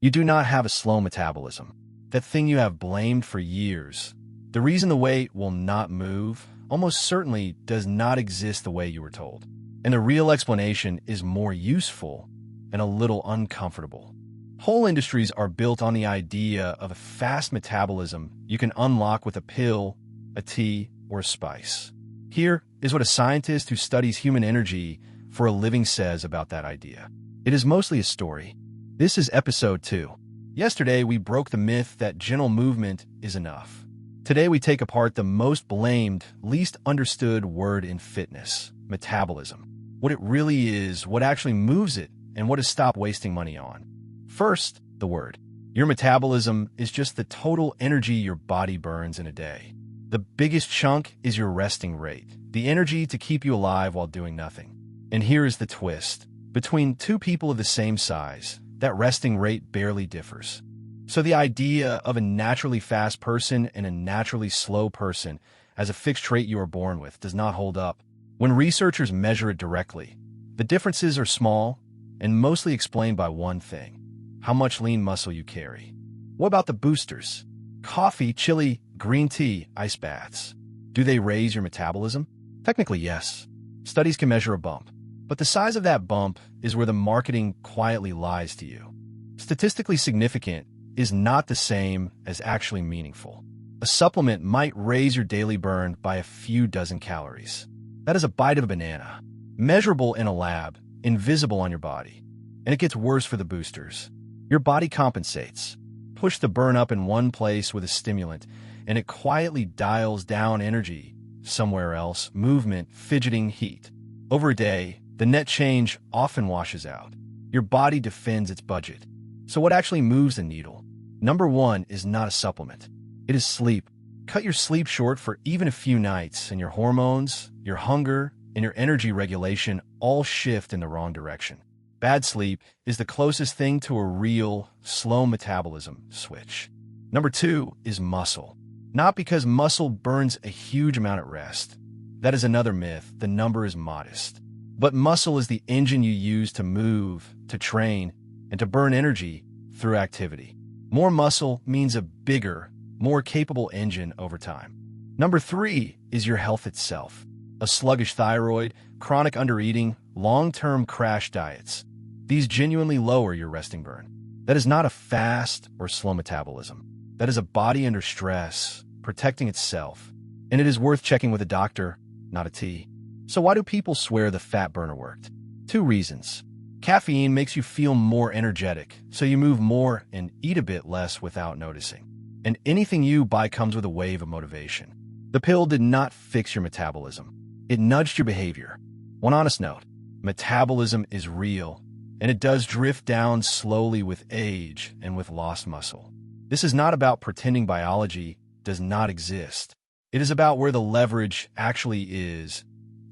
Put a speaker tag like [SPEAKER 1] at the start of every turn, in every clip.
[SPEAKER 1] You do not have a slow metabolism, that thing you have blamed for years. The reason the weight will not move almost certainly does not exist the way you were told. And the real explanation is more useful and a little uncomfortable. Whole industries are built on the idea of a fast metabolism you can unlock with a pill, a tea, or a spice. Here is what a scientist who studies human energy for a living says about that idea. It is mostly a story. This is episode 2. Yesterday, we broke the myth that gentle movement is enough. Today, we take apart the most blamed, least understood word in fitness, metabolism. What it really is, what actually moves it, and what to stop wasting money on. First, the word. Your metabolism is just the total energy your body burns in a day. The biggest chunk is your resting rate, the energy to keep you alive while doing nothing. And here is the twist. Between two people of the same size, that resting rate barely differs. So the idea of a naturally fast person and a naturally slow person as a fixed trait you are born with does not hold up. When researchers measure it directly, the differences are small and mostly explained by one thing: how much lean muscle you carry. What about the boosters? Coffee, chili, green tea, ice baths. Do they raise your metabolism? Technically, yes. Studies can measure a bump, but the size of that bump is where the marketing quietly lies to you. Statistically significant is not the same as actually meaningful. A supplement might raise your daily burn by a few dozen calories. That is a bite of a banana. Measurable in a lab, invisible on your body. And it gets worse for the boosters. Your body compensates. Push the burn up in one place with a stimulant, and it quietly dials down energy somewhere else: movement, fidgeting, heat. Over a day, the net change often washes out. Your body defends its budget. So what actually moves the needle? Number 1 is not a supplement. It is sleep. Cut your sleep short for even a few nights, and your hormones, your hunger, and your energy regulation all shift in the wrong direction. Bad sleep is the closest thing to a real, slow metabolism switch. Number 2 is muscle. Not because muscle burns a huge amount at rest. That is another myth. The number is modest. But muscle is the engine you use to move, to train, and to burn energy through activity. More muscle means a bigger, more capable engine over time. Number 3 is your health itself. A sluggish thyroid, chronic undereating, long-term crash diets. These genuinely lower your resting burn. That is not a fast or slow metabolism. That is a body under stress, protecting itself. And it is worth checking with a doctor, not a tea. So why do people swear the fat burner worked? 2 reasons. Caffeine makes you feel more energetic, so you move more and eat a bit less without noticing. And anything you buy comes with a wave of motivation. The pill did not fix your metabolism. It nudged your behavior. One honest note: metabolism is real, and it does drift down slowly with age and with lost muscle. This is not about pretending biology does not exist. It is about where the leverage actually is,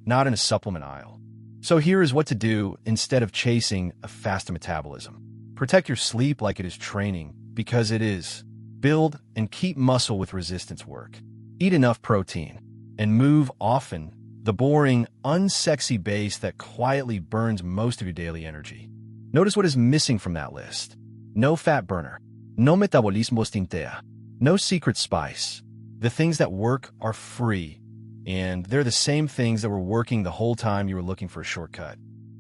[SPEAKER 1] not in a supplement aisle. So here is what to do instead of chasing a fast metabolism. Protect your sleep like it is training, because it is. Build and keep muscle with resistance work. Eat enough protein. And move often, the boring, unsexy base that quietly burns most of your daily energy. Notice what is missing from that list. No fat burner. No metabolismo stintea. No secret spice. The things that work are free, and they're the same things that were working the whole time you were looking for a shortcut.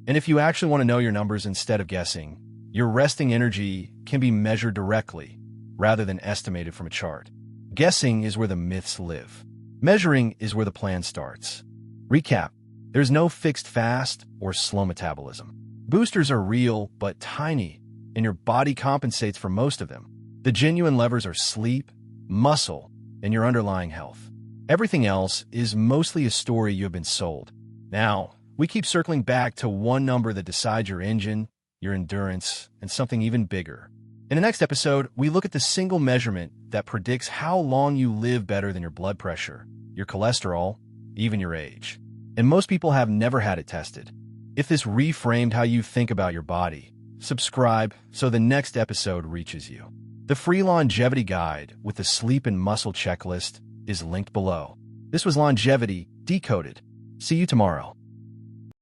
[SPEAKER 1] And if you actually want to know your numbers instead of guessing, your resting energy can be measured directly, rather than estimated from a chart. Guessing is where the myths live. Measuring is where the plan starts. Recap: there's no fixed fast or slow metabolism. Boosters are real, but tiny, and your body compensates for most of them. The genuine levers are sleep, muscle, and your underlying health. Everything else is mostly a story you have been sold. Now, we keep circling back to one number that decides your engine, your endurance, and something even bigger. In the next episode, we look at the single measurement that predicts how long you live better than your blood pressure, your cholesterol, even your age. And most people have never had it tested. If this reframed how you think about your body, subscribe so the next episode reaches you. The free longevity guide with the sleep and muscle checklist is linked below. This was Longevity Decoded. See you tomorrow.